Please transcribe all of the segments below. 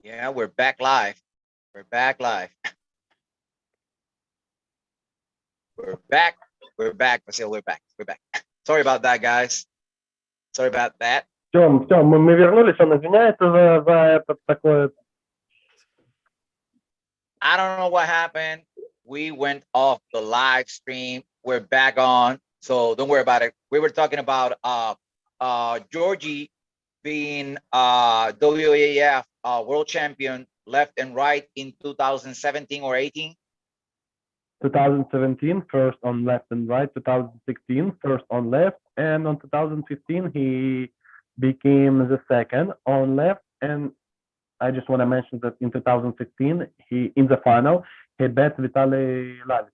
Yeah, we're back live. We're back live. We're back. We're back. Vasil, we're back. We're back. Sorry about that, guys. Sorry about that. Все, мы вернулись, он извиняется за это такое. I don't know what happened. We went off the live stream. We're back on. So don't worry about it. We were talking about Georgi being WAF world champion left and right in 2017 or 18. 2017, first on left and right. 2016, first on left. And on 2015, he became the second on left. And I just want to mention that in 2015, he in the final, he beat Vitaly Lavis.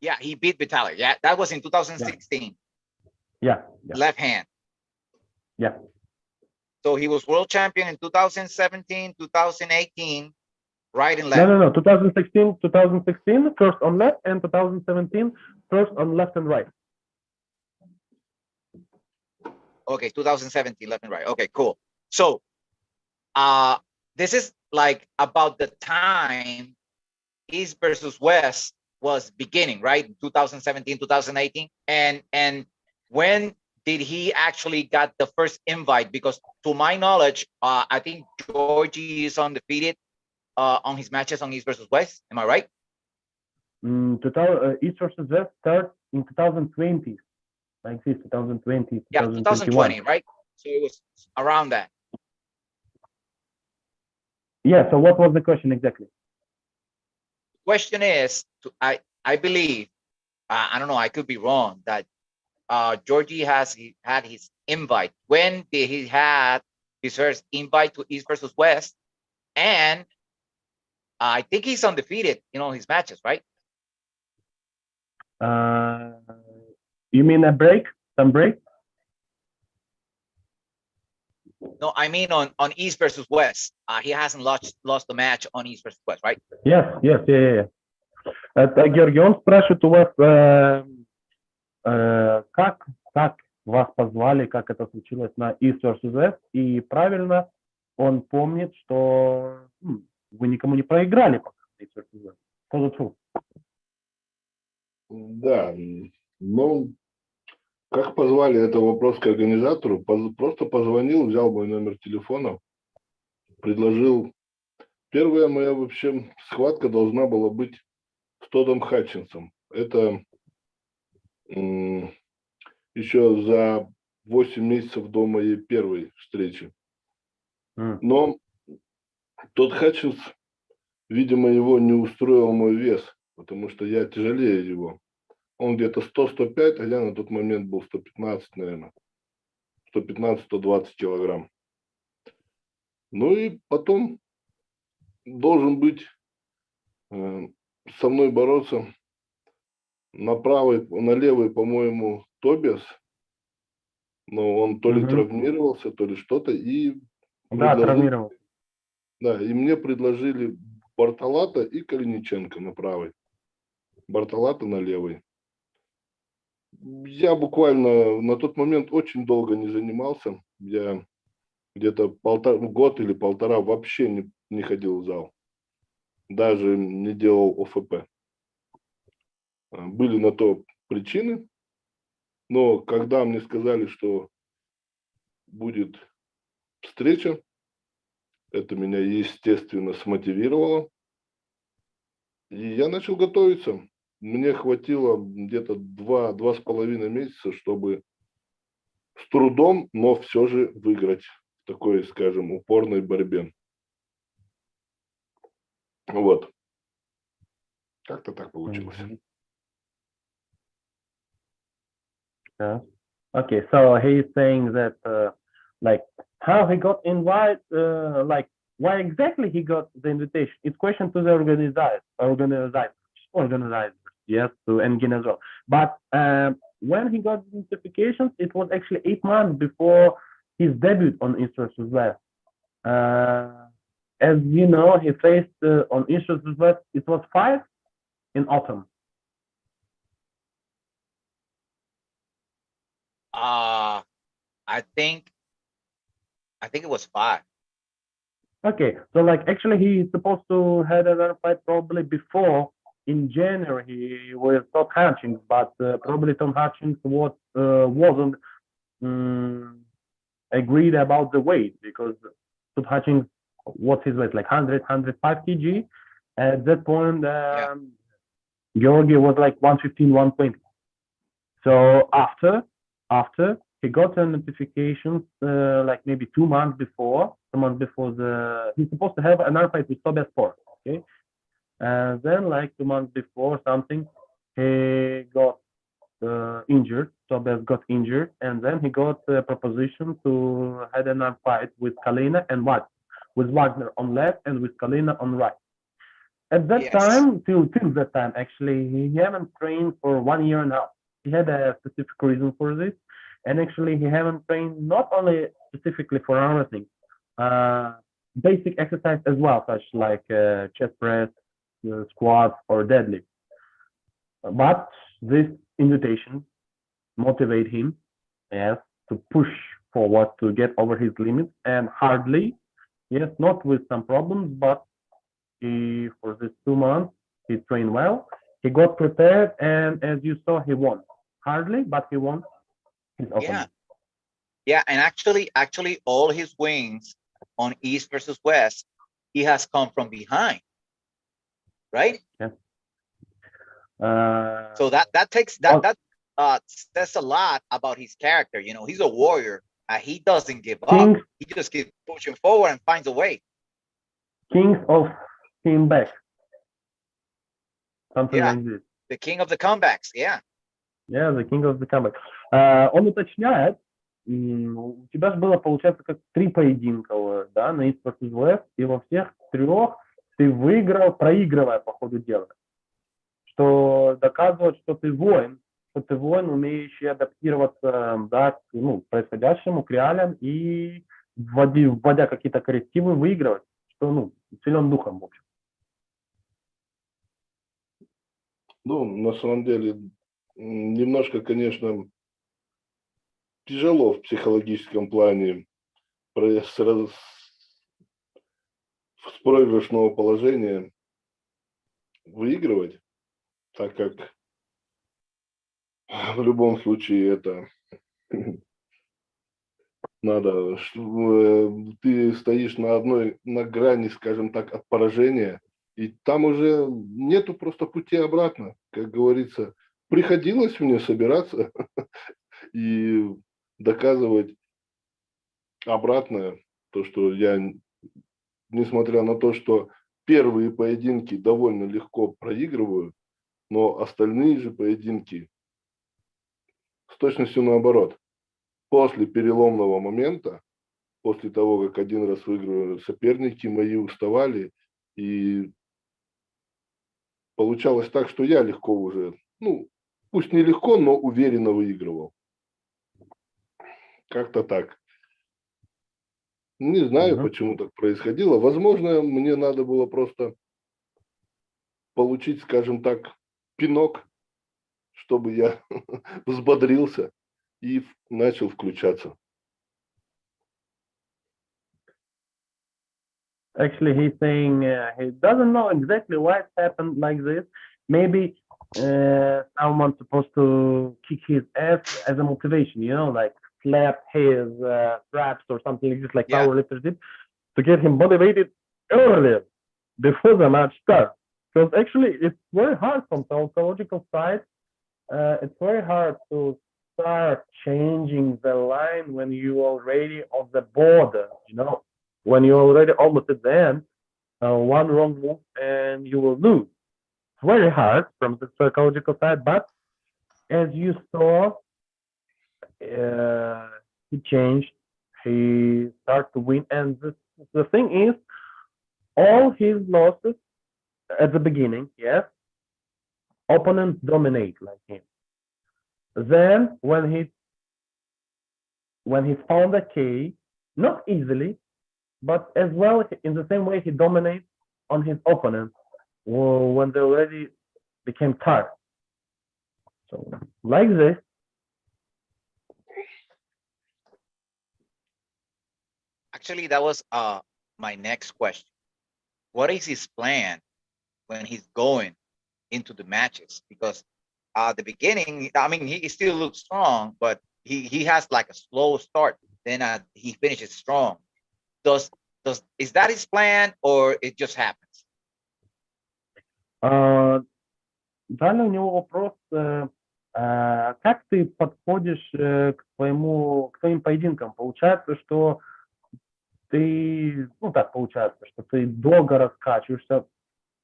Yeah, he beat Vitaly. Yeah, that was in 2016. Yeah. Left hand. Yeah. So he was world champion in 2017, 2018, right and left. No. 2016, first on left, and 2017, first on left and right. Okay, 2017, left and right. Okay, cool. So this is like about the time East versus West was beginning, right? 2017, 2018. And when did he actually got the first invite? Because to my knowledge, I think Georgi is undefeated on his matches on East versus West. Am I right? East versus West starts in 2020, like this, 2020, Yeah, 2020, right? So it was around that. Yeah, so what was the question exactly? Question is, I believe, I don't know, I could be wrong, that Georgi had his invite. When did he had his first invite to East versus West? And I think he's undefeated in all his matches, right? You mean a break? Some break? No, I mean on East versus West. He hasn't lost the match on East versus West, right? Yes. Это Георгий, он спрашивает у вас, как вас позвали, как это случилось на East versus West, и правильно он помнит, что вы никому не проиграли пока на East versus West. Что Да, ну, как позвали, это вопрос к организатору. Просто позвонил, взял мой номер телефона, предложил. Первая моя вообще схватка должна была быть с Тодом Хатчинсом. Это еще за 8 месяцев до моей первой встречи. Но тот Хатчинс, видимо, его не устроил мой вес, потому что я тяжелее его. Он где-то 100-105, а я на тот момент был 115, наверное. 115-120 килограмм. Ну и потом должен быть со мной бороться на левой, по-моему, Тобиас. Но он то ли травмировался, то ли что-то. Да, травмировался. Да, и мне предложили Бартолата и Калиниченко на правой. Бартолата на левой. Я буквально на тот момент очень долго не занимался. Я где-то год или полтора вообще не ходил в зал. Даже не делал ОФП. Были на то причины. Но когда мне сказали, что будет встреча, это меня, естественно, смотивировало. И я начал готовиться. Мне хватило где-то 2,5 месяца, чтобы с трудом, но все же выиграть в такой, скажем, упорной борьбе. Вот. Как-то так получилось. Yeah. Okay, so he's saying that like how he got invited, like why exactly he got the invitation. It's question to the organizers, yes, to Engin as well. But when he got the notifications, it was actually 8 months before his debut on East versus West. As you know, he faced on East versus West, it was 5 in autumn. I think it was 5. Okay, so like actually he's supposed to had another fight probably before in January he was Tom Hutchings, but probably Tom Hutchings wasn't um, agreed about the weight because Tom Hutchings, what's his weight, like 100, 105 kg. At that point, Yeah. Georgi was like 115, 120. So after he got a notification like maybe 2 months before, he's supposed to have another fight with Tobias Force, okay? And then like 2 months before something, he got injured. Tobias got injured, and then he got a proposition to have another fight with Kalina and Wagner, with Wagner on left and with Kalina on right. At that Yes. time, till that time, actually, he haven't trained for 1 year and a half. He had a specific reason for this, and actually, he haven't trained not only specifically for wrestling, uh, basic exercise as well, such like chest press, squats, or deadlift. But this invitation motivate him, yes, to push forward to get over his limits, and hardly, yes, not with some problems, but for these 2 months, he trained well. He got prepared, and as you saw, he won. Hardly, but he won his Yeah. opponent. Yeah. And actually, all his wins on East versus West, he has come from behind, right? Yeah. So that takes that says a lot about his character. You know, he's a warrior. He doesn't give up. He just keeps pushing forward and finds a way. Kings of came back. Something Yeah. like this. The king of the comebacks. Yeah. Yeah, the king of the comeback. Он уточняет, у тебя же было, получается, как 3 поединка, да, на East vs West, и во всех 3 ты выиграл, проигрывая по ходу дела. Что доказывает, что ты воин, умеющий адаптироваться, да, к происходящему, к реалиям и вводя какие-то коррективы, выигрывать, что, силен духом, в общем. Ну, на самом деле, немножко, конечно, тяжело в психологическом плане с проигрышного положения выигрывать, так как в любом случае это надо, ты стоишь на грани, скажем так, от поражения, и там уже нету просто пути обратно, как говорится. Приходилось мне собираться и доказывать обратное, то, что я, несмотря на то, что первые поединки довольно легко проигрываю, но остальные же поединки с точностью наоборот. После переломного момента, после того, как один раз выигрывали соперники, мои уставали, и получалось так, что я легко уже, пусть не легко, но уверенно выигрывал. Как-то так. Не знаю, почему так происходило. Возможно, мне надо было просто получить, скажем так, пинок, чтобы я взбодрился и начал включаться. Actually, he's saying he doesn't know exactly why it happened like this. Maybe someone's supposed to kick his ass as a motivation, like slap his straps or something like this, like powerlifters did, to get him motivated earlier before the match starts. Because actually, it's very hard from the psychological side. It's very hard to start changing the line when you're already on the border, when you're already almost at the end, one wrong move and you will lose. It's very hard from the psychological side, but as you saw, he changed. He started to win, and the thing is, all his losses at the beginning, yes, opponents dominate like him. Then when he found a K, not easily, but as well in the same way he dominates on his opponents when they already became tired. So like this. Actually, that was my next question. What is his plan when he's going into the matches? Because at the beginning, I mean, he still looks strong, but he has like a slow start. Then he finishes strong. Is that his plan, or it just happens? Далее у него вопрос, как ты подходишь к твоим поединкам? Получается, что ты, ну так получается, что ты долго раскачиваешься,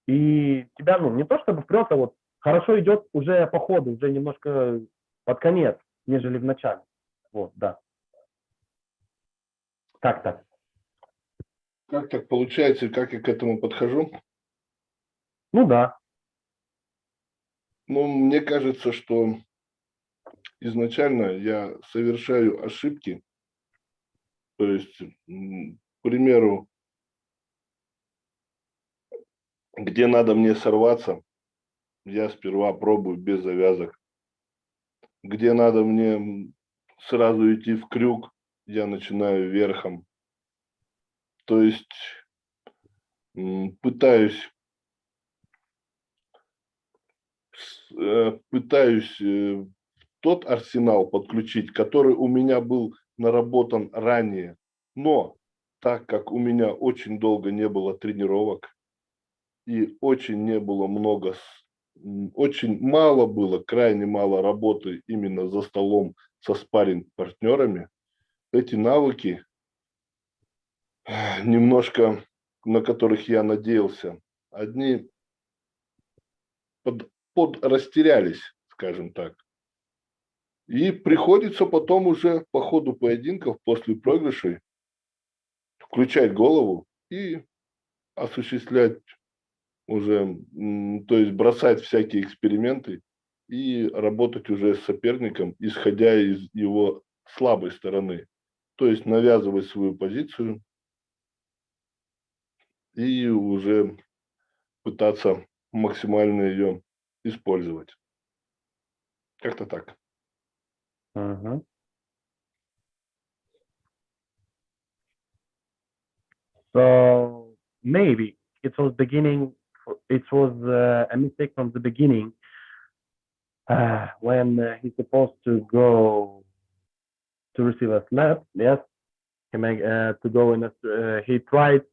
и тебя, ну, не то чтобы вперед, а вот хорошо идет уже по ходу, уже немножко под конец, нежели в начале. Вот, да. Как так? Как так получается, как я к этому подхожу? Ну да. Ну, мне кажется, что изначально я совершаю ошибки. То есть, к примеру, где надо мне сорваться, я сперва пробую без завязок. Где надо мне сразу идти в крюк, я начинаю верхом. То есть пытаюсь тот арсенал подключить, который у меня был наработан ранее. Но так как у меня очень долго не было тренировок и очень мало было, крайне мало работы именно за столом со спарринг-партнерами, эти навыки, немножко на которых я надеялся, одни подрастерялись, скажем так. И приходится потом уже по ходу поединков после проигрышей включать голову и осуществлять уже, то есть бросать всякие эксперименты и работать уже с соперником, исходя из его слабой стороны. То есть навязывать свою позицию и уже пытаться максимально ее использовать. Как-то так. Uh-huh. So maybe it was a mistake from the beginning when he's supposed to go to receive a slap. Yes, to go in he tried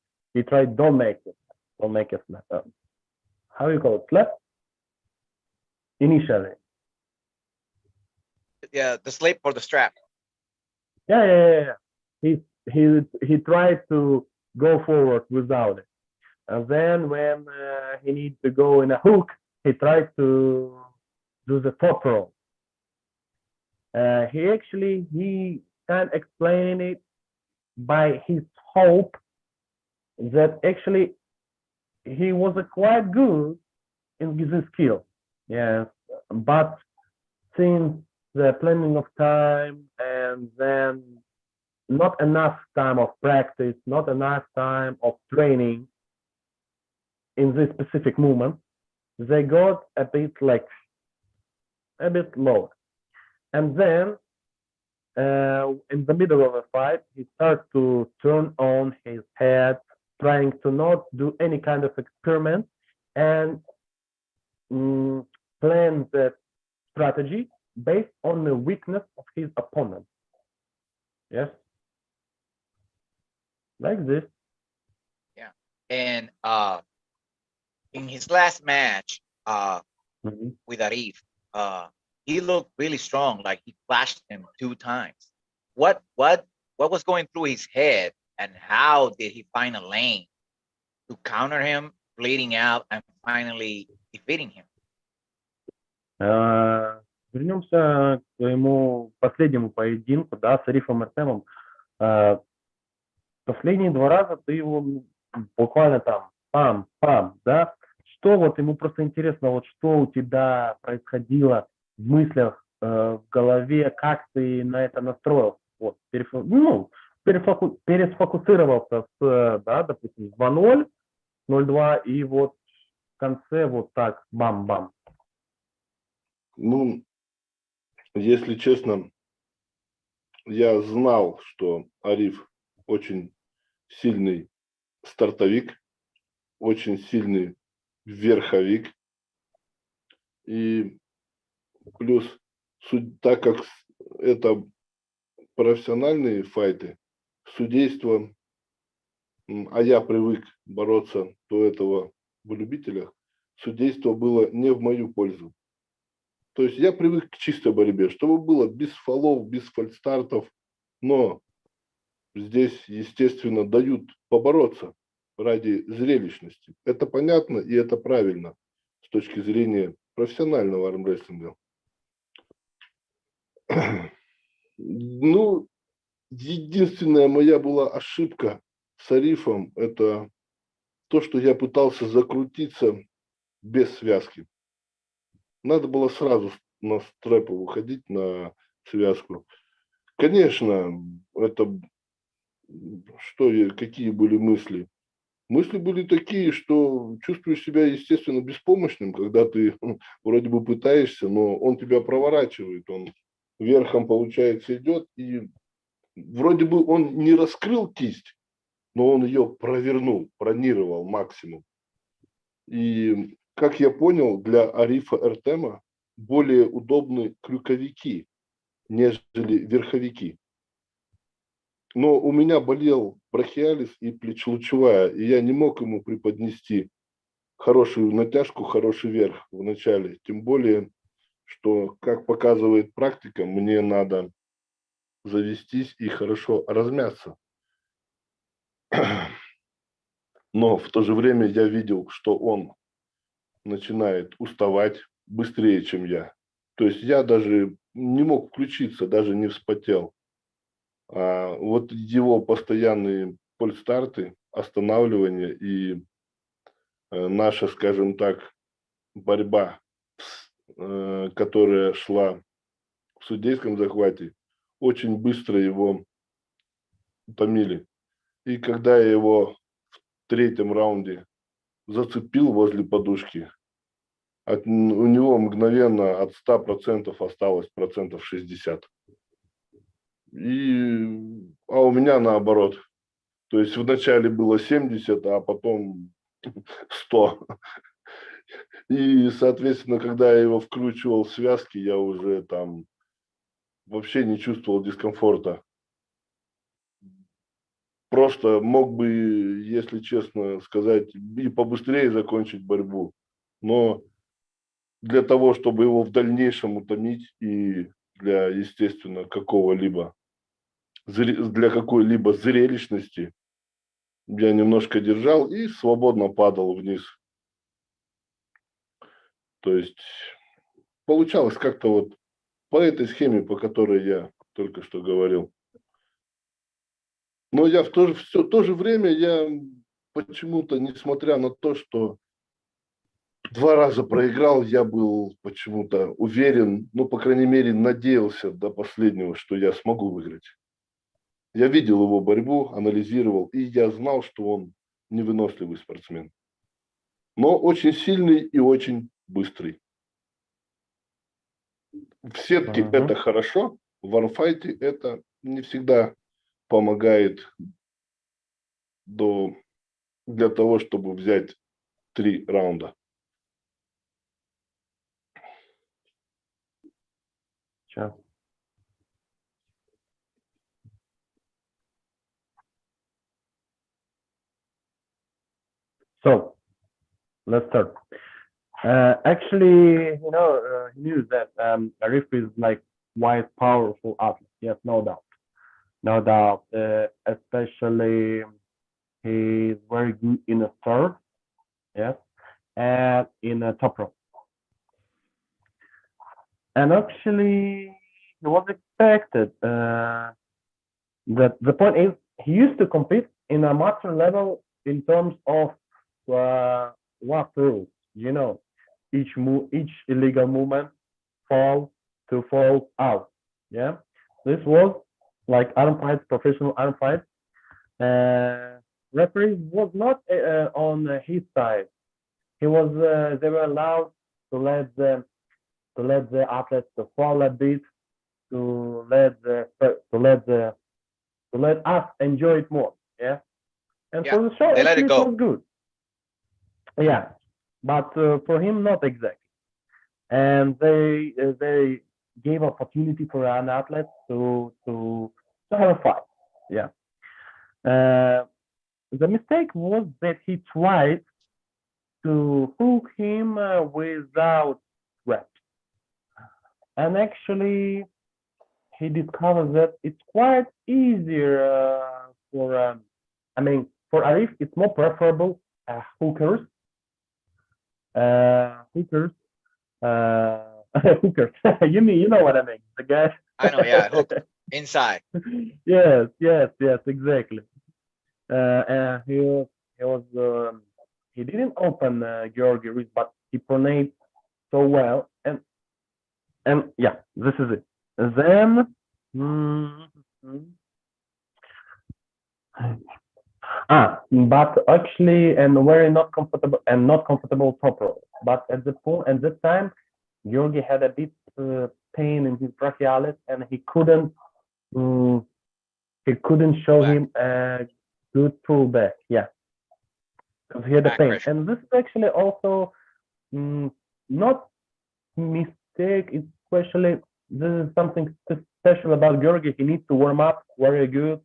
don't make a slap. How you call it, slap? Initially. Yeah, the slip or the strap. Yeah. He tried to go forward without it, and then when he needs to go in a hook, he tried to do the top roll. He can explain it by his hope that actually he was quite good in his skill. Yes, but since the planning of time and then not enough time of practice, not enough time of training in this specific movement, they got a bit low. And then in the middle of a fight, he started to turn on his head, trying to not do any kind of experiment and plan the strategy based on the weakness of his opponent. Yes, like this. Yeah, and in his last match with Arif, he looked really strong. Like he flashed him 2 times. What was going through his head, and how did he find a lane to counter him, bleeding out, and finally defeating him? Вернемся к своему последнему поединку, да, с Арифом Артемом. Последние 2 раза ты его буквально там пам-пам, да? Что вот ему просто интересно, вот что у тебя происходило в мыслях, в голове, как ты на это настроился? Вот, пересфокусировался да, допустим, 2-0, 0-2, и вот в конце вот так бам-бам. Ну, если честно, я знал, что Ариф очень сильный стартовик, очень сильный верховик. И плюс, так как это профессиональные файты, судейство, а я привык бороться до этого в любителях, судейство было не в мою пользу. То есть я привык к чистой борьбе, чтобы было без фолов, без фальстартов, но здесь, естественно, дают побороться ради зрелищности. Это понятно и это правильно с точки зрения профессионального армрестлинга. Ну, единственная моя была ошибка с Арифом, это то, что я пытался закрутиться без связки. Надо было сразу на стрэпы выходить, на связку. Конечно, это какие были мысли? Мысли были такие, что чувствуешь себя, естественно, беспомощным, когда ты вроде бы пытаешься, но он тебя проворачивает, он верхом, получается, идет, и вроде бы он не раскрыл кисть, но он ее провернул, пронировал максимум. И, как я понял, для Арифа Эртема более удобны крюковики, нежели верховики. Но у меня болел брахиалис и плечелучевая, и я не мог ему преподнести хорошую натяжку, хороший верх в начале. Тем более, что, как показывает практика, мне надо завестись и хорошо размяться. Но в то же время я видел, что он начинает уставать быстрее, чем я. То есть я даже не мог включиться, даже не вспотел. А вот его постоянные польстарты, останавливания и наша, скажем так, борьба, которая шла в судейском захвате, очень быстро его утомили. И когда я его в третьем раунде зацепил возле подушки, у него мгновенно от 100% осталось 60%. А у меня наоборот. То есть вначале было 70, а потом 100. И, соответственно, когда я его вкручивал в связки, я уже там вообще не чувствовал дискомфорта. Просто мог бы, если честно сказать, и побыстрее закончить борьбу. Но для того, чтобы его в дальнейшем утомить и для, естественно, для какой-либо зрелищности, я немножко держал и свободно падал вниз. То есть получалось как-то вот по этой схеме, по которой я только что говорил. Но я в то же время я почему-то, несмотря на то, что 2 раза проиграл, я был почему-то уверен, ну, по крайней мере, надеялся до последнего, что я смогу выиграть. Я видел его борьбу, анализировал, и я знал, что он невыносливый спортсмен. Но очень сильный и очень быстрый. В сетке это хорошо, в варфайте это не всегда помогает для того, чтобы взять 3 раунда. Sure. So let's start. Actually, news that Arif is like quite powerful athlete. Yes, no doubt, no doubt. Especially he's very good in a third, yes, and in a top rope. And actually, it was expected. That the point is, he used to compete in a master level in terms of what rules. Each illegal movement fall out. Yeah, this was like arm fights, professional arm fights. Referee was not on his side. They were allowed to let the athletes to fall a bit, to let us enjoy it more. Yeah, And Yeah, for the show, they let actually, it it go. was good. Yeah, but for him, not exactly. And they gave opportunity for an athlete to have a fight. Yeah. The mistake was that he tried to hook him without reps, and actually he discovered that it's quite easier for I mean for Arif it's more preferable hookers hookers hookers you know what I mean, the guy. I know, yeah, hooked inside. Yes, exactly. He was he didn't open Georgi wrist, but he pronate so well, and yeah, this is it. Then mm, but actually, and very not comfortable top row. But at this time, Georgi had a bit pain in his brachialis, and mm, he couldn't show Back, him a good pullback. Yeah, because he had a back pain, pressure. and this is actually also mm, not mistake. It's especially this is something special about Georgi. He needs to warm up very good,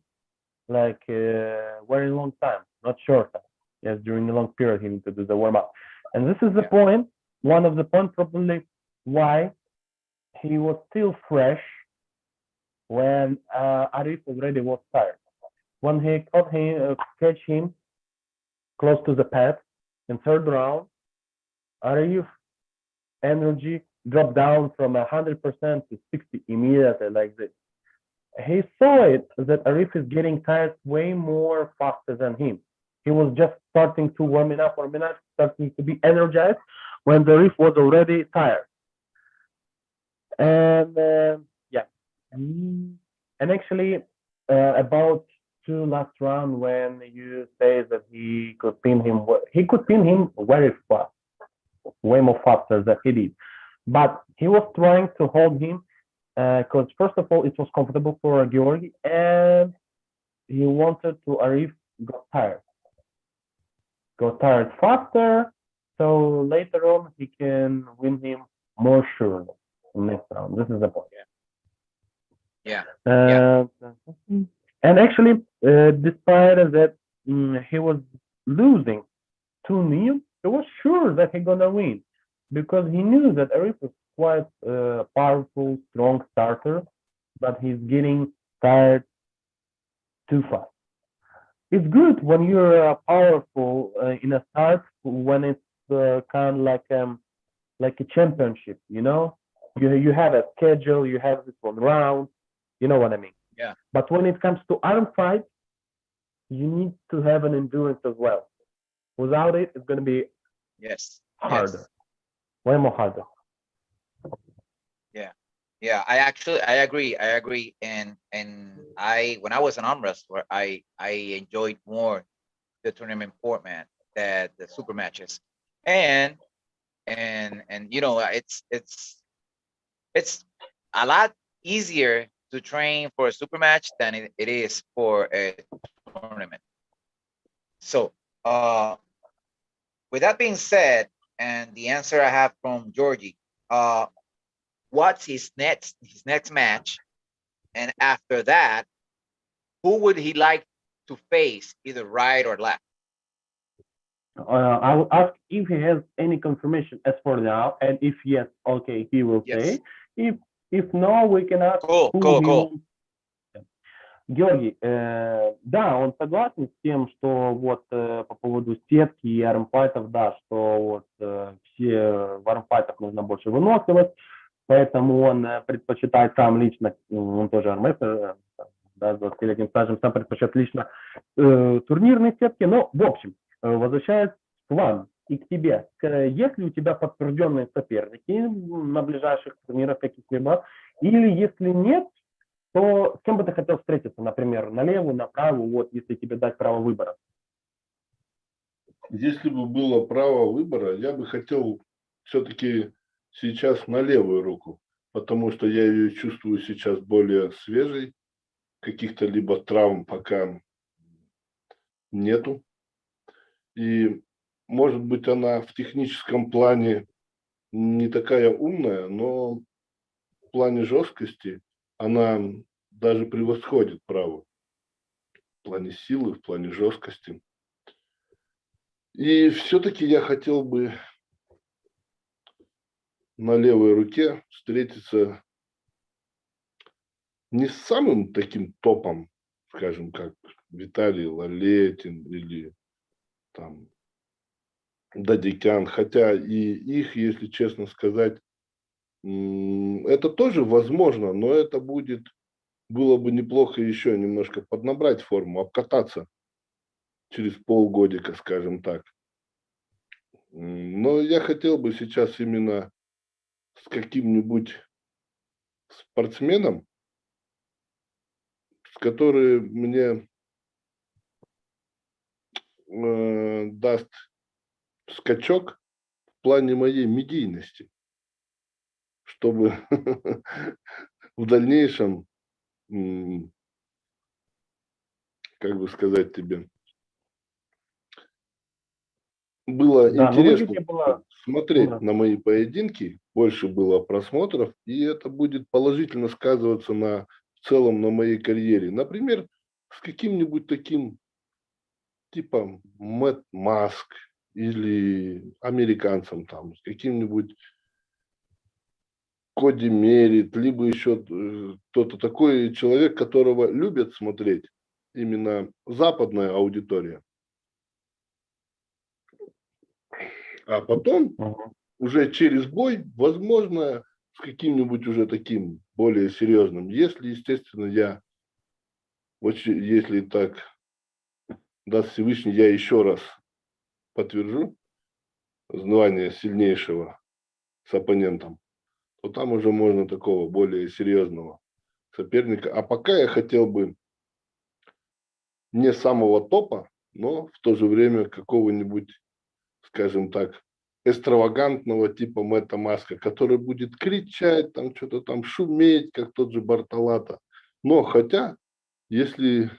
like very long time, not short time. Yes, during a long period, he needs to do the warm up, and this is the point. One of the points probably why he was still fresh when Arif already was tired. When he catch him close to the pad in third round, Arif energy dropped down from 100% to 60 immediately like this. He saw it that Arif is getting tired way more faster than him. He was just starting to warming up, starting to be energized when the Arif was already tired. And yeah, and actually about two last round when you say that he could pin him very fast, way more faster than he did. But he was trying to hold him because first of all, it was comfortable for Georgi, and he wanted to Arif got tired faster, so later on he can win him more surely in next round. This is the point. Yeah. And actually, despite that he was losing 2-0, he was sure that he gonna win because he knew that Arif was quite a powerful, strong starter, but he's getting tired too fast. It's good when you're powerful in a start when it's kind of like a championship, you know. You have a schedule, you have this one round, you know what I mean. Yeah. But when it comes to arm fights, you need to have an endurance as well. Without it, it's going to be harder, way more harder. Yeah, I agree. And when I was an arm wrestler, I enjoyed more the tournament format than the super matches, and you know it's a lot easier to train for a super match than it is for a tournament. So with that being said, and the answer I have from Georgi, what's his next match, and after that, who would he like to face, either right or left? I will ask if he has any confirmation as for now, and if yes, okay, he will say. If no, we can ask Cool. Георгий, да, он согласен с тем, что вот по поводу сетки и армфайтов, да, что вот все в армфайтах нужна больше выносливость, поэтому он предпочитает сам лично, он тоже армрестлер, да, с 20-летним стажем, сам предпочитает лично турнирные сетки, но, в общем, возвращаясь к вам и к тебе, есть ли у тебя подтвержденные соперники на ближайших турнирах каких-либо, или если нет, то с кем бы ты хотел встретиться, например, на левую, на правую, вот, если тебе дать право выбора? Если бы было право выбора, я бы хотел все-таки сейчас на левую руку, потому что я ее чувствую сейчас более свежей, каких-то либо травм пока нету. И, может быть, она в техническом плане не такая умная, но в плане жесткости она даже превосходит правую. В плане силы, в плане жесткости. И все-таки я хотел бы на левой руке встретиться не с самым таким топом, скажем, как Виталий Лалетин или там Дадикян, хотя и их, если честно сказать, это тоже возможно, но это было бы неплохо еще немножко поднабрать форму, обкататься через полгодика, скажем так. Но я хотел бы сейчас именно с каким-нибудь спортсменом, который мне даст скачок в плане моей медийности, чтобы в дальнейшем, как бы сказать тебе, было Да, ну интересно видите, было... смотреть Да. на мои поединки, больше было просмотров, и это будет положительно сказываться в целом на моей карьере. Например, с каким-нибудь таким типа Мэтт Маск или американцем там, с каким-нибудь Коди Мерит, либо еще кто-то такой человек, которого любят смотреть именно западная аудитория. А потом уже через бой, возможно, с каким-нибудь уже таким более серьезным. Если, естественно, если так даст Всевышний, я еще раз подтвержу звание сильнейшего с оппонентом, то там уже можно такого более серьезного соперника. А пока я хотел бы не самого топа, но в то же время какого-нибудь, скажем так, экстравагантного типа Мэтта Маска, который будет кричать, там что-то там шуметь, как тот же Бартолата. Но хотя, если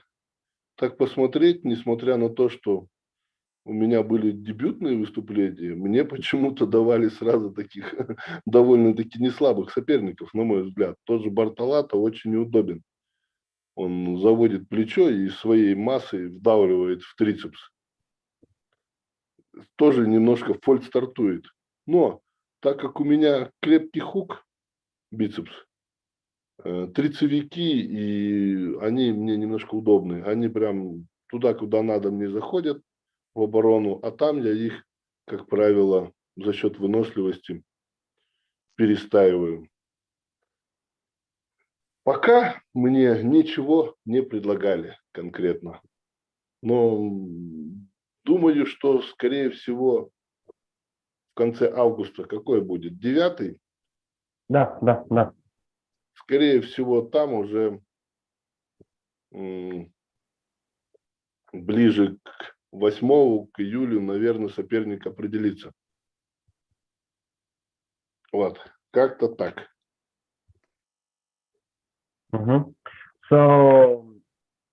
так посмотреть, несмотря на то, что у меня были дебютные выступления, мне почему-то давали сразу таких довольно-таки неслабых соперников, на мой взгляд. Тот же Бартолата очень неудобен. Он заводит плечо и своей массой вдавливает в трицепс. Тоже немножко фольд стартует. Но так как у меня крепкий хук, бицепс, трицевики, и они мне немножко удобны. Они прям туда, куда надо, мне заходят в оборону, а там я их, как правило, за счет выносливости перестаиваю. Пока мне ничего не предлагали конкретно. Но думаю, что, скорее всего, в конце августа какой будет? 9? Да. Скорее всего, там уже ближе к 8, к июлю, наверное, соперник определится. Вот, как-то так. So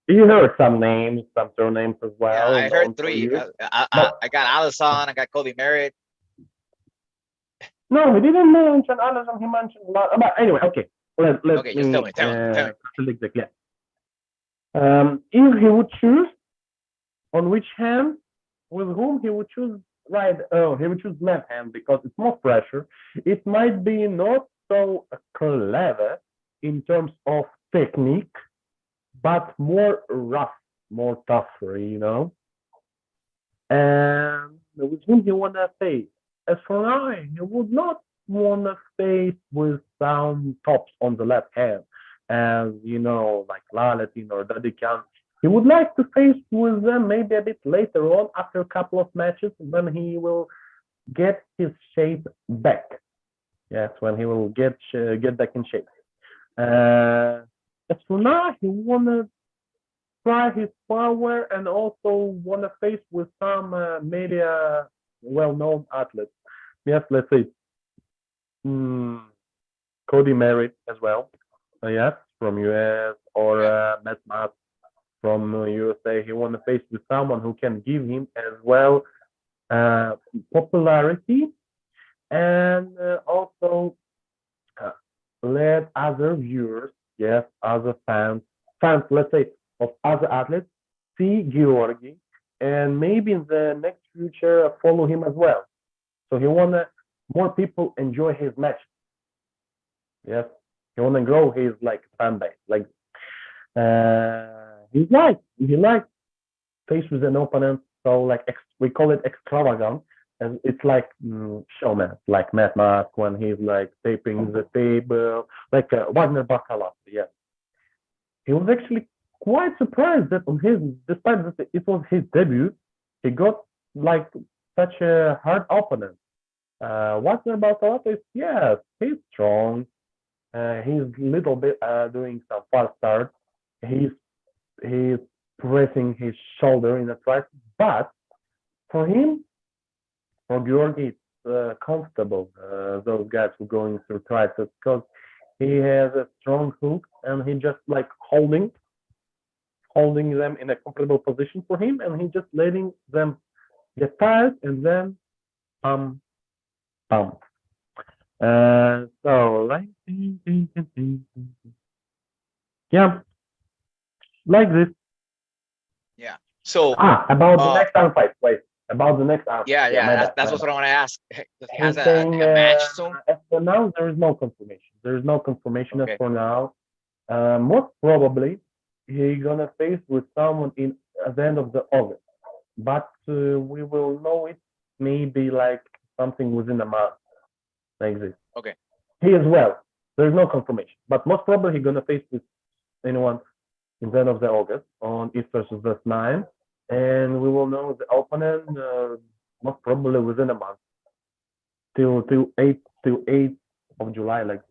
you heard some names, some surnames as well. Yeah, I heard known for 3. you. I got Allison, I got Cody Merritt. No, he didn't mention Allison. He mentioned a lot. But anyway, okay. Let Okay, just tell me. If he would choose, on which hand, with whom he would choose he would choose left hand because it's more pressure. It might be not so clever in terms of technique, but more rough, more tougher, you know. And with whom he wanna face? As for now, he would not wanna face with some tops on the left hand, as you know, like Lalatin or Dadikan. He would like to face with them maybe a bit later on after a couple of matches when he will get his shape back. Yes, when he will get back in shape. As for now, he wanna try his power and also wanna face with some media well-known athletes. Yes, let's say Cody Merritt as well. Yes, from US or Matt Matt. from USA. He want to face with someone who can give him as well popularity and also let other viewers, yes, other fans, let's say, of other athletes, see Georgi and maybe in the next future follow him as well. So he wanna more people enjoy his match. Yes, he wanna grow his like fan base. Like he likes face with an opponent. So like we call it extravagant. And it's like showman, like Matt Mask when he's like taping the table, like Wagner Bacala. Yeah, he was actually quite surprised that on his, despite that it was his debut, he got like such a hard opponent. Wagner Bacala is yes, he's strong. He's little bit doing some fast start. He's he's pressing his shoulder in the track, but for him, for Georgi, it's comfortable. Those guys who are going through triceps because he has a strong hook and he just like holding them in a comfortable position for him, and he just letting them get tired and then pump. So like yeah, like this. Yeah. So about the next arm fight. Wait, about the next arm. Yeah. That's what I want to ask. Does he has He's a saying, match soon? as for now, there is no confirmation. There is no confirmation Okay. as for now. Most probably, he's gonna face with someone at the end of the August, but we will know it maybe like something within a month, like this. Okay. He as well. There is no confirmation, but most probably he's gonna face with anyone in the end of the August on East versus West 9, and we will know the opponent most probably within a month till 8 of July, like.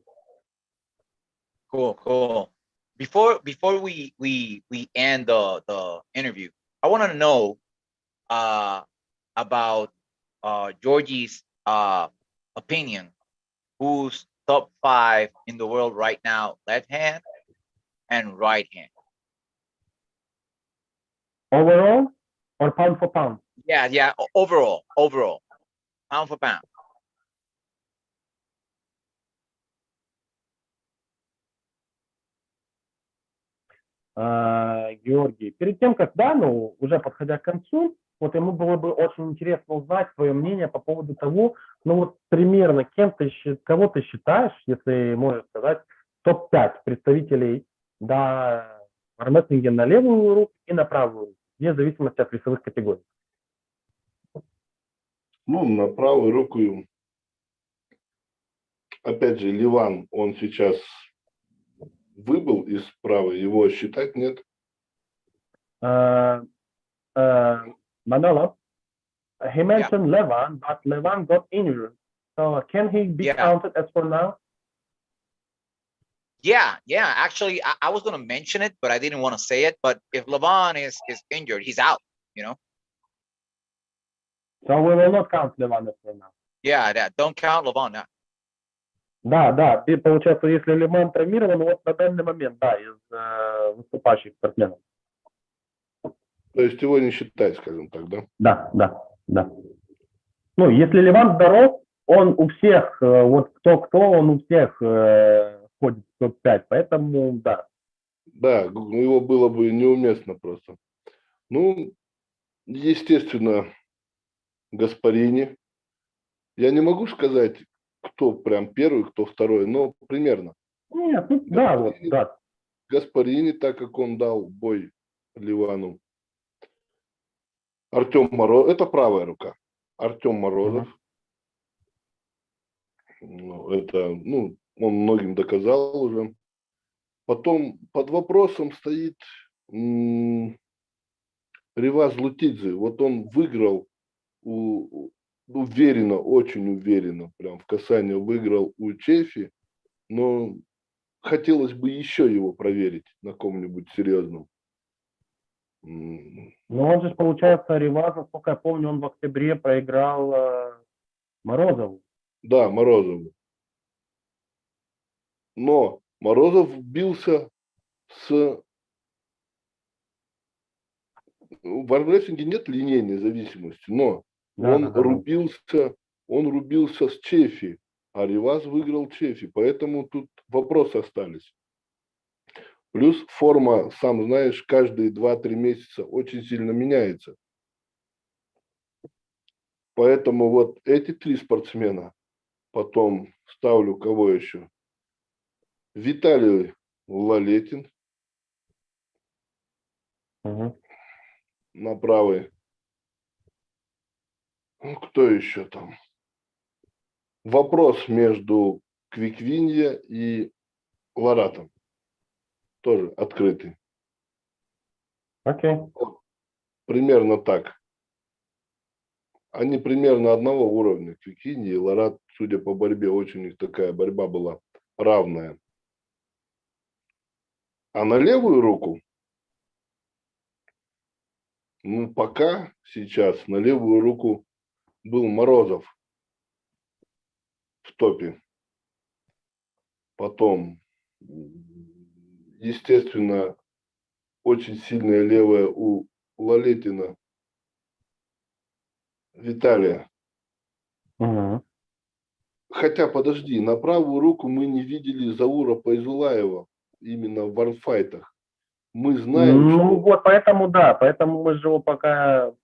Cool. Before we end the interview, I want to know about Georgi's opinion. Who's top 5 in the world right now, left hand and right hand? Overall or pound for pound? Yeah. Overall, pound for pound. Георгий, перед тем, как, да, ну, уже подходя к концу, вот ему было бы очень интересно узнать твое мнение по поводу того, ну, вот примерно, кого ты считаешь, если можешь сказать, топ-5 представителей, да, армрестлинга на левую руку и на правую руку, вне зависимости от весовых категорий. Ну, на правую руку, опять же, Ливан, он сейчас выбыл из правой, его считать нет. Manolo, he mentioned Levan, but Levan got injured. So can he be counted as for now? Yeah. Actually, I was going to mention it, but I didn't want to say it. But if Levan is injured, he's out, you know? So we will not count Levan as for now. Yeah, don't count Levan now. Да, и получается, если Леван травмирован, вот на данный момент, да, из выступающих спортсменов. То есть его не считать, скажем так, да? Да. Ну, если Леван здоров, он у всех, вот кто, он у всех входит в топ-5, поэтому да. Да, его было бы неуместно просто. Ну, естественно, Гаспарини. Я не могу сказать, кто прям первый, кто второй, но примерно. Нет, ну, да, вот, да. Гаспарини, так как он дал бой Ливану. Артем Морозов, это правая рука. Артем Морозов. Это, ну, он многим доказал уже. Потом под вопросом стоит Риваз Лутидзе. Вот он выиграл уверенно, очень уверенно, прям в касании выиграл у Чефи, но хотелось бы еще его проверить на ком-нибудь серьезном. Ну, он же, получается, Риваз, насколько я помню, он в октябре проиграл Морозову. Да, Морозову. Но Морозов бился с В армрестлинге нет линейной зависимости, но он рубился с Чефи, а Ривас выиграл Чефи, поэтому тут вопросы остались. Плюс форма, сам знаешь, каждые 2-3 месяца очень сильно меняется. Поэтому вот эти 3 спортсмена, потом ставлю кого еще? Виталий Лалетин на правой. Ну, кто еще там? Вопрос между Квиквинья и Ларатом. Тоже открытый. Окей. Примерно так. Они примерно одного уровня. Квиквинья и Ларат, судя по борьбе, очень у них такая борьба была равная. А на левую руку, ну, пока сейчас на левую руку был Морозов в топе. Потом, естественно, очень сильная левая у Лалетина Виталия. Хотя, подожди, на правую руку мы не видели Заура Пайзулаева именно в варфайтах. Мы знаем, ну, что... вот, поэтому, да, поэтому мы же его пока...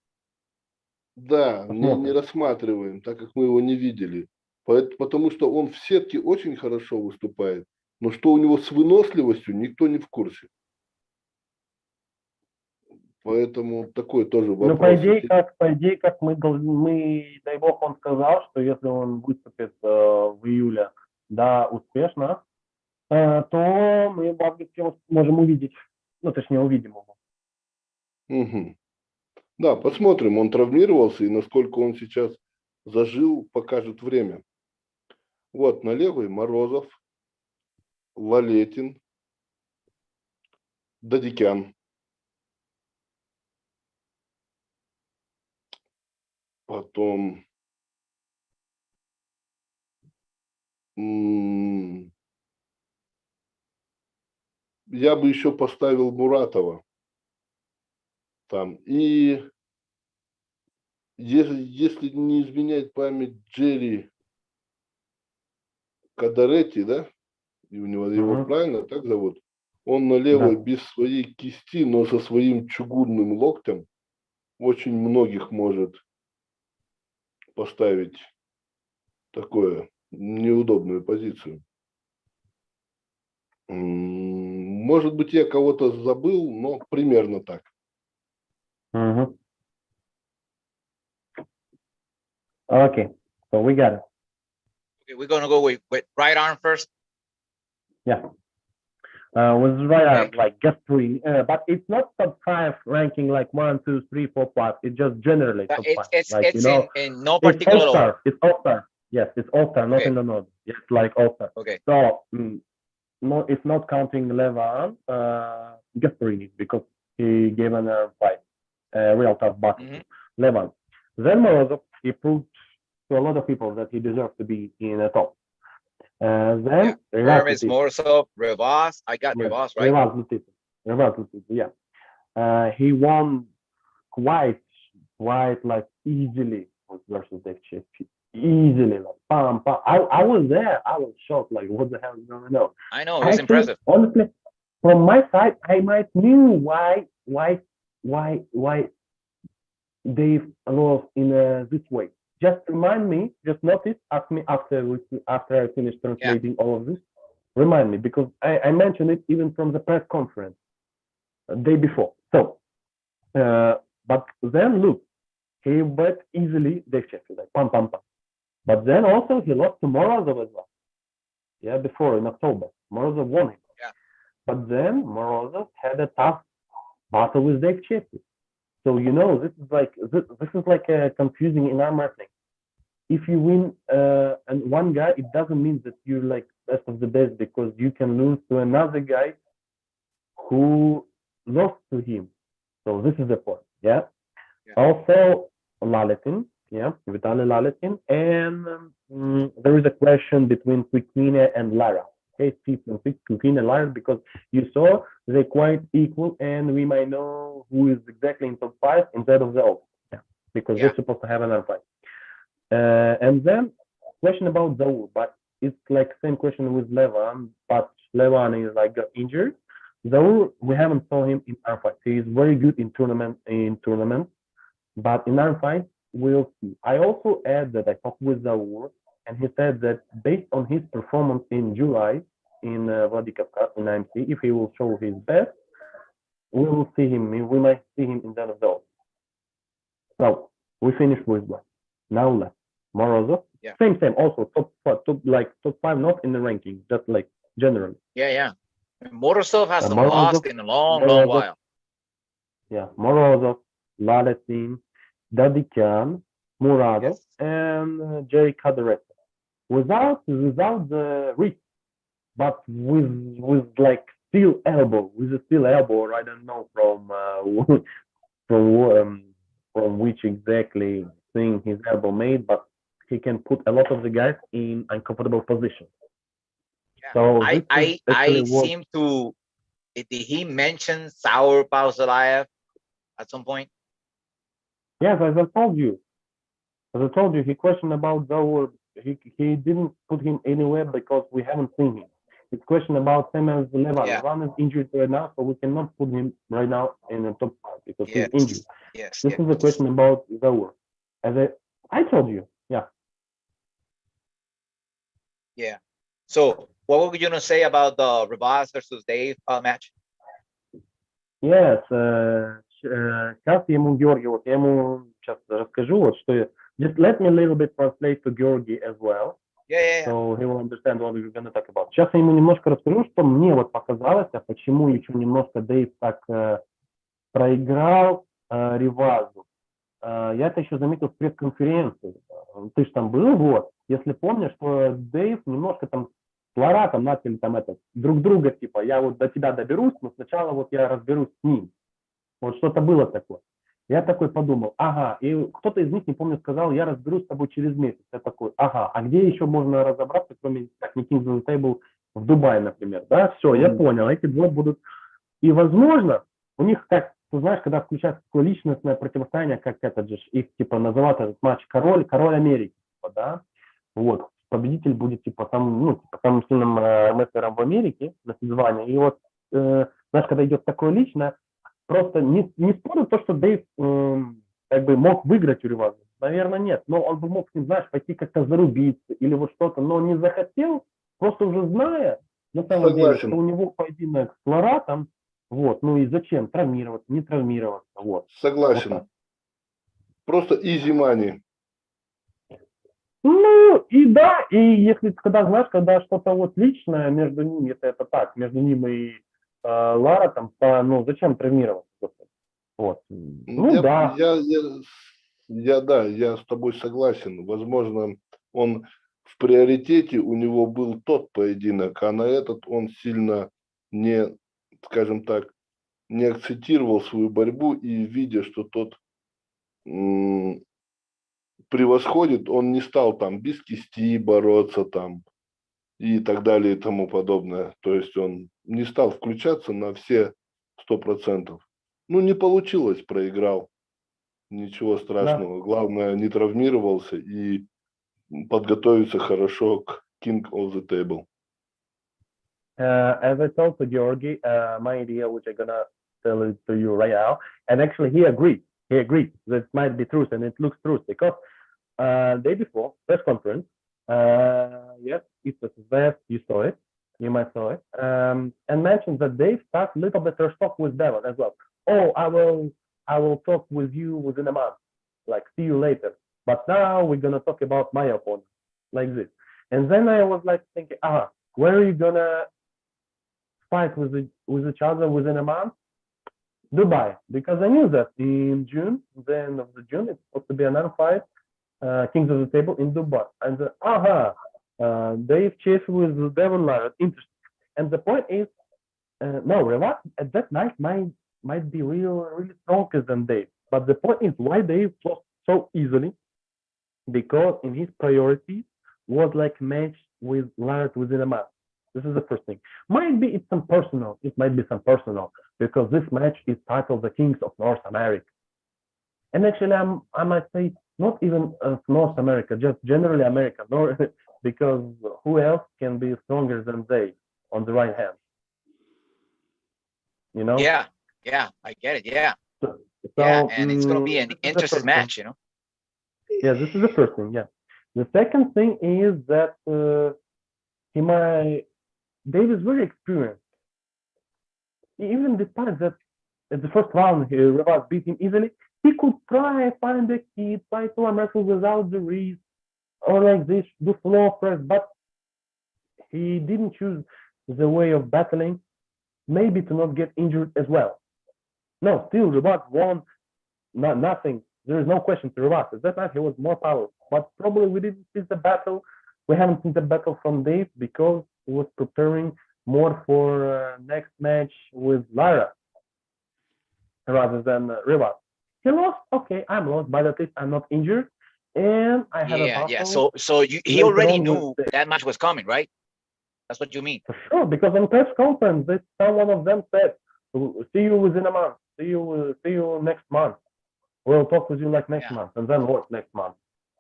Да, не рассматриваем, так как мы его не видели. Потому что он в сетке очень хорошо выступает, но что у него с выносливостью, никто не в курсе. Поэтому такой тоже вопрос. Ну, по идее, как мы, дай бог, он сказал, что если он выступит в июле, да, успешно, то мы в августе можем увидеть, ну, точнее, увидим его. Угу. Да, посмотрим, он травмировался, и насколько он сейчас зажил, покажет время. Вот, на левой Морозов, Лалетин, Дадикян. Потом я бы еще поставил Муратова там. И если не изменять память, Джерри Кадаретти, да? И у него его правильно так зовут? Он на левой без своей кисти, но со своим чугунным локтем очень многих может поставить такую неудобную позицию. Может быть, я кого-то забыл, но примерно так. Okay, so we got it. Okay, we're gonna go with right arm first. Yeah. With right arm, like just 3, but it's not top 5 ranking like 1, 2, 3, 4, 5. It's just generally top 5. It's in no particular order. It's all-star. Yes, it's all-star, not in the order. It's like all-star. Okay. So no, it's not counting Levan Gasparini because he gave an fight, a real tough battle. Levan. Then Morozov, he proved to a lot of people that he deserved to be in the top. Then Hermes, Morozov, Rivas. I got Rivas, right? Rivas, yeah. He won quite like easily versus Dave. Easily, like bam, bam. I was there. I was shocked. Like, what the hell is going on? I know, it was impressive. Honestly, from my side, I might knew why Dave lost in this way. Just remind me. Just notice. Ask me after I finish translating all of this. Remind me, because I mentioned it even from the press conference the day before. So, but then look, he bet easily Dave Sheffield, like pam pam pam. But then also he lost to Morozov as well. Yeah, before in October, Morozov won him. Yeah. But then Morozov had a tough battle with Dave Sheffield. So this is like confusing in arm wrestling. If you win and one guy, it doesn't mean that you're like best of the best, because you can lose to another guy who lost to him. So this is the point. Yeah. Also Laletin. Yeah, Vitaly Laletin, and there is a question between Quiquina and Lara. case 5th and 6th to Finn and Lars, because you saw they're quite equal, and we might know who is exactly in top 5 instead of the others. Yeah, because they're supposed to have another fight. And then question about Zaur, but it's like same question with Levan, but Levan is like got injured. Zaur, we haven't saw him in our fight. He is very good in tournament, but in our fight, we'll see. I also add that I talked with Zaur, and he said that based on his performance in July in Vladikavkaz in IMC, if he will show his best, we will see him. We might see him in the end of the oath. So we finished with one. Now left Morozov. Yeah. Same. Also top 5, not in the ranking, just like generally. Yeah. Morozov hasn't lost in a long while. Yeah, Morozov, Lalesin, Dadikyan, Muradov, and Jerry Kaderek. Without the wrist, but with like steel elbow, with a steel elbow, or I don't know from which exactly thing his elbow made, but he can put a lot of the guys in uncomfortable position. Yeah. So I seem to. Did he mention Probandofuerzalive at some point? Yes, as I told you, he questioned about Zaur. He didn't put him anywhere because we haven't seen him. It's question about same as Levan. Yeah. Levan is injured right now, so we cannot put him right now in the top 5 because he's injured. This is a question about Zaur. As I told you, yeah. Yeah. So what were you gonna say about the Rivas versus Dave match? Yes, сейчас ему Георгий, вот я ему сейчас расскажу, вот что just let me a little bit translate to Georgi as well. Yeah. So he will understand what we're going to talk about. Сейчас я ему немножко расскажу, что мне вот показалось, а почему еще немножко Дэйв так проиграл Ривазу. Я это еще заметил в пресс-конференции. Ты же там был, вот. Если помнишь, что Дэйв немножко там с Ларатом начали там друг друга, типа, я вот до тебя доберусь, но сначала вот я разберусь с ним. Вот что-то было такое. Я такой подумал, ага, и кто-то из них, не помню, сказал, я разберусь с тобой через месяц. Я такой, ага, а где еще можно разобраться, кроме как не Kings of the Table в Дубае, например, да? Все, я понял, эти двое будут. И, возможно, у них, как, ты знаешь, когда включается такое личностное противостояние, как этот же, их, типа, называют этот матч король Америки, типа, да? Вот, победитель будет, типа, самым сильным рестлером в Америке на звание. И вот, знаешь, когда идет такое личное, просто не спорю то, что Дэйв как бы мог выиграть у Риваза. Наверное, нет. Но он бы мог, не знаешь, пойти как-то зарубиться или вот что-то, но не захотел, просто уже зная, на самом деле, что у него поединок с Ларатом, вот, ну и зачем травмироваться, не травмироваться, вот. Согласен. Вот просто easy money. Ну, и да, и если, когда, знаешь, когда что-то вот личное между ними, если это так, между ним и Лара, там, ну, зачем травмироваться? Вот. Ну, да. Я с тобой согласен. Возможно, он в приоритете, у него был тот поединок, а на этот он сильно не, скажем так, не акцентировал свою борьбу, и видя, что тот превосходит, он не стал там без кисти бороться там и так далее и тому подобное. То есть он не стал включаться на все 100%. Ну, не получилось, проиграл. Ничего страшного. Да. Главное, не травмировался и подготовиться хорошо к King of the Table. As I told to Georgi, my idea, which I'm gonna tell it to you right now, and actually he agreed. He agreed that it might be truth, and it looks truth because day before press conference, yes, it was there. You saw it. You might saw it, and mentioned that they start a little bit their talk with Devon as well. Oh, I will talk with you within a month. Like, see you later. But now we're gonna talk about my opponent, like this. And then I was like thinking, where are you gonna fight with each other within a month? Dubai, because I knew that in June, the end of the June, it's supposed to be another fight, Kings of the Table in Dubai. And Dave chased with Devon Lara. Interesting. And the point is, no, Revat at that night might be really stronger than Dave. But the point is why Dave lost so easily, because in his priority was like match with Lara within a month. This is the first thing. Might be it's some personal. It might be some personal because this match is titled the Kings of North America. And actually, I might say not even North America, just generally America, because who else can be stronger than they on the right hand? You know? Yeah, I get it. Yeah. So, Yeah, and it's going to be an this is the interesting first match, thing. Yeah, this is the first thing. Yeah. The second thing is that Dave is very experienced. Even despite that, at the first round, Rivas beat him easily. He could try find the key, try to wrestle without the wrist, or like this, do floor press, but he didn't choose the way of battling, maybe to not get injured as well. No, still Rivas won. Nothing. There is no question to Rivas. At that night, he was more powerful, but probably we didn't see the battle. We haven't seen the battle from Dave because he was preparing more for next match with Lara rather than Rivas. He lost. Okay, I'm lost, but at least I'm not injured, and I have a battle. Yeah. So he already knew that match was coming, right? That's what you mean. For sure, because in press conference, one of them said, "See you within a month. See you next month. We'll talk with you like next month." And then what next month?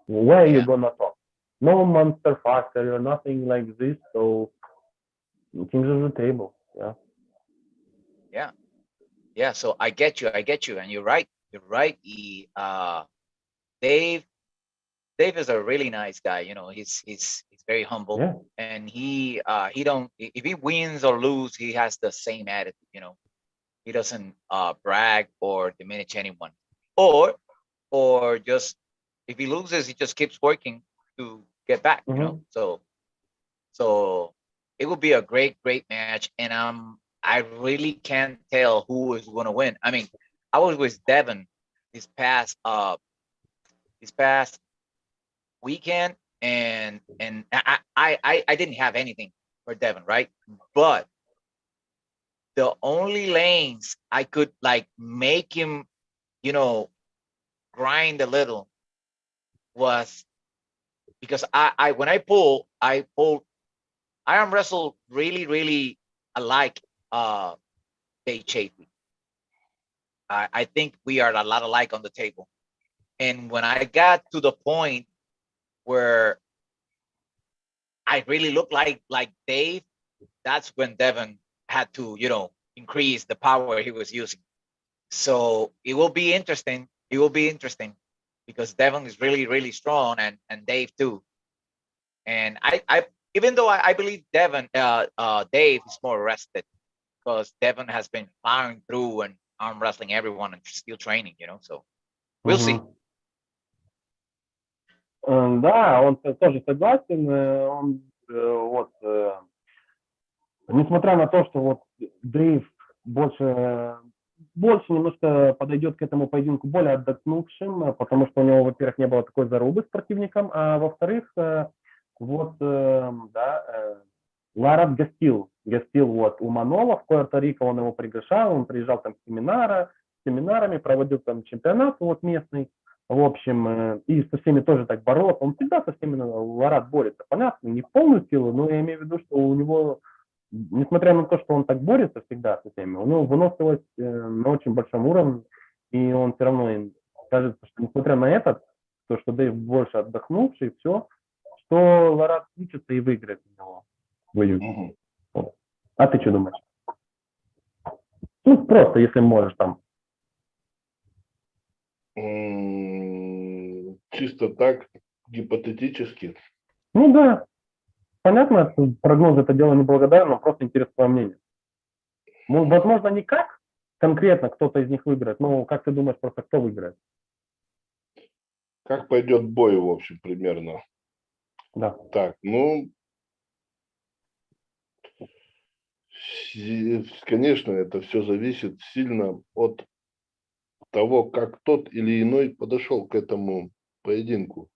Where are you gonna talk? No monster factor or nothing like this. So Kings of the table. Yeah. So I get you, and you're right. Dave is a really nice guy. You know, he's very humble, and he don't, if he wins or lose, he has the same attitude. You know, he doesn't brag or diminish anyone, or just, if he loses, he just keeps working to get back. You know, so it will be a great match, and I really can't tell who is going to win. I mean, I was with Devin this past weekend, and I didn't have anything for Devin, right? But the only lanes I could like make him, you know, grind a little was because when I arm wrestle really alike Dave Chafee. I think we are a lot alike on the table. And when I got to the point where I really look like Dave, that's when Devin had to, you know, increase the power he was using. So it will be interesting. Because Devin is really strong, and Dave too. And I even though I believe Dave is more rested, because Devin has been plowing through and arm wrestling everyone and still training, you know. So we'll see. Да, он тоже согласен. Он несмотря на то, что вот Дэйв больше немножко подойдет к этому поединку более отдохнувшим, потому что у него, во-первых, не было такой зарубы с противником, а во-вторых, Ларат гостил вот у Манола в Пуэрто-Рико, он его приглашал, он приезжал там семинарами, проводил там чемпионат вот местный, в общем, и со всеми тоже так боролся. Он всегда со всеми, Ларат борется, понятно, не в полную силу, но я имею в виду, что у него, несмотря на то, что он так борется всегда со всеми, у него выносливость на очень большом уровне, и он все равно, им кажется, что несмотря на это, то, что Дэйв больше отдохнувший, все, что Ларат учится и выиграет у него. А ты что думаешь? Ну, просто, если можешь там. Чисто так, гипотетически. Ну да. Понятно, прогноз это дело неблагодарное, но просто интересно твое мнение. Ну, возможно, не как конкретно кто-то из них выиграет, но как ты думаешь, просто кто выиграет? Как пойдет бой, в общем, примерно. Да. Так, ну, конечно, это все зависит сильно от того, как тот или иной подошел к этому поединку,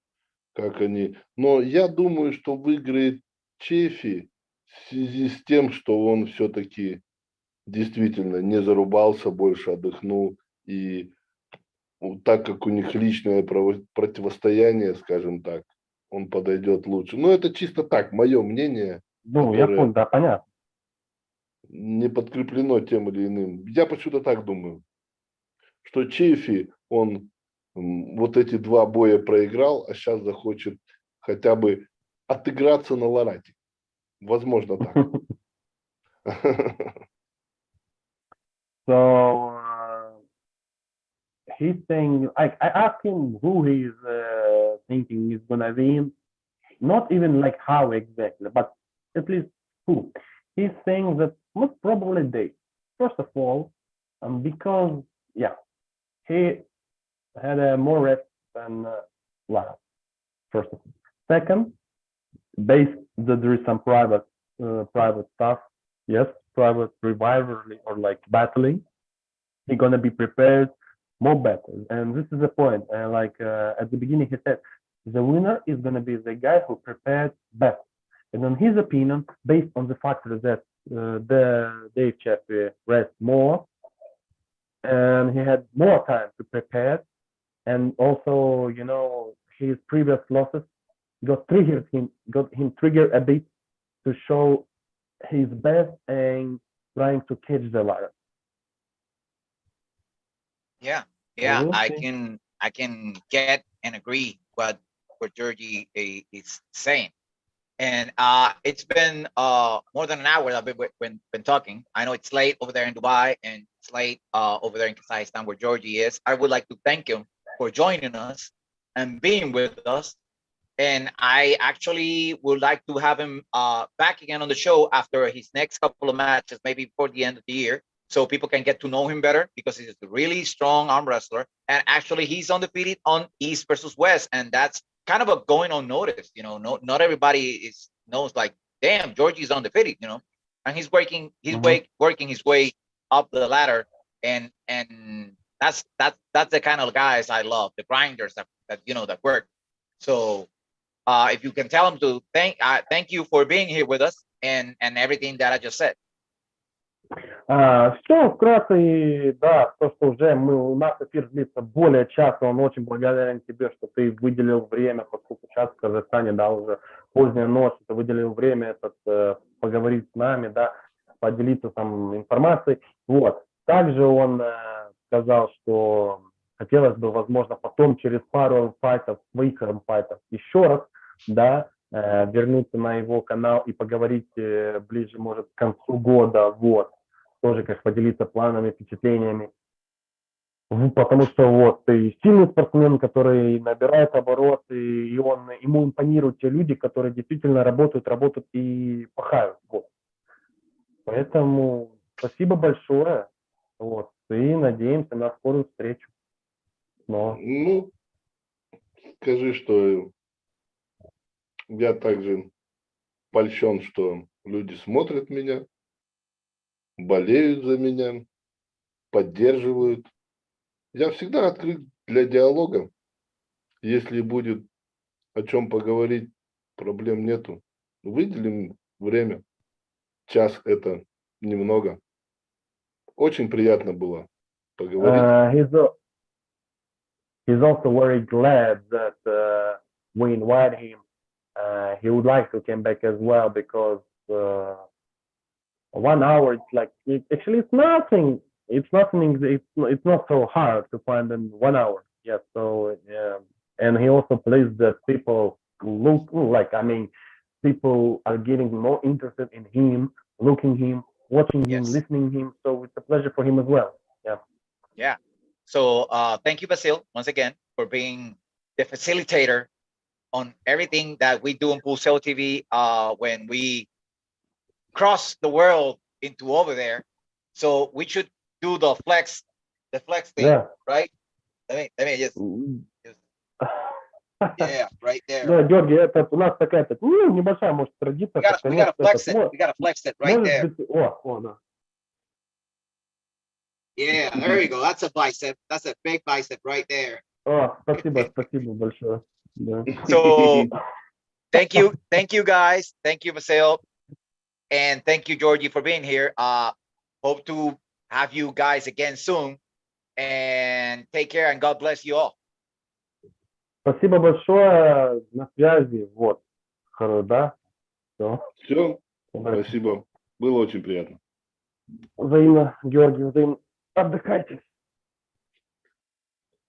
как они. Но я думаю, что выиграет Чефи в связи с тем, что он все-таки действительно не зарубался, больше отдохнул, и так как у них личное противостояние, скажем так, он подойдет лучше. Но это чисто так, мое мнение. Ну, я понял, да, понятно. Не подкреплено тем или иным. Я почему-то так думаю, что Чейфи, он вот эти 2 боя проиграл, а сейчас захочет хотя бы отыграться на Лорате. Возможно, так. So he's saying, I asked him who he's thinking is gonna win, not even like how exactly, but at least who. He's saying that most probably they. First of all, because yeah, he had more reps than Lara. First of all. Second, based that there is some private stuff. Yes, private revival or like battling. He's gonna be prepared more battles, and this is the point. And like at the beginning, he said the winner is gonna be the guy who prepared best. And in his opinion, based on the factor that the Dave Chappie rest more, and he had more time to prepare, and also his previous losses got him triggered a bit to show his best and trying to catch the ladder. Yeah, We'll I see. can get and agree what Georgi is saying. And it's been more than an hour that we've been talking. I know it's late over there in Dubai and it's late over there in Kazakhstan where Georgi is. I would like to thank him for joining us and being with us. And I actually would like to have him back again on the show after his next couple of matches, maybe before the end of the year, so people can get to know him better, because he's a really strong arm wrestler. And actually, he's undefeated on East versus West, and that's kind of a going unnoticed. Not everybody knows, like, damn, Georgie's undefeated. And he's working his way up the ladder, and that's the kind of guys I love, the grinders that work. So if you can tell him to thank you for being here with us and everything that I just said. Все, вкратце, да, то, что уже у нас эфир длится более часа, он очень благодарен тебе, что ты выделил время, поскольку сейчас в Казахстане, да, уже поздняя ночь, ты выделил время поговорить с нами, да, поделиться там информацией. Вот. Также он сказал, что хотелось бы, возможно, потом через пару файтов, своих файтов, еще раз, да, вернуться на его канал и поговорить ближе, может, к концу года, вот. Тоже как поделиться планами, впечатлениями. Потому что вот ты сильный спортсмен, который набирает обороты, и ему импонируют те люди, которые действительно работают и пахают. Вот. Поэтому спасибо большое. Вот. И надеемся на скорую встречу. Ну, скажи, что я также польщен, что люди смотрят меня, болеют за меня, поддерживают. Я всегда открыт для диалога. Если будет о чем поговорить, проблем нету. Выделим время. Час – это немного. Очень приятно было поговорить. He's also very glad that we invite him. He would like to come back as well, because 1 hour, actually it's nothing. It's not so hard to find in 1 hour. Yeah. So and he also believes that people people are getting more interested in him, looking him, watching him, listening him. So it's a pleasure for him as well. Yeah. Yeah. So thank you, Basil, once again, for being the facilitator on everything that we do on Pulseo TV when we cross the world into over there. So we should do the flex thing, right? Let me just yeah, right there. Да, Георгий, это у нас такая небольшая, может, традиция. We gotta flex it. We gotta flex it right there. Да. Yeah, there you go. That's a bicep. That's a big bicep right there. Спасибо большое. Да. So thank you guys. Thank you, Marcel. And thank you, Georgie, for being here. Hope to have you guys again soon. And take care, and God bless you all. Спасибо большое. На связи. Вот. Да. Все. Спасибо. Было очень приятно. Взаимно, Георгий, взаимно. Отдыхайте.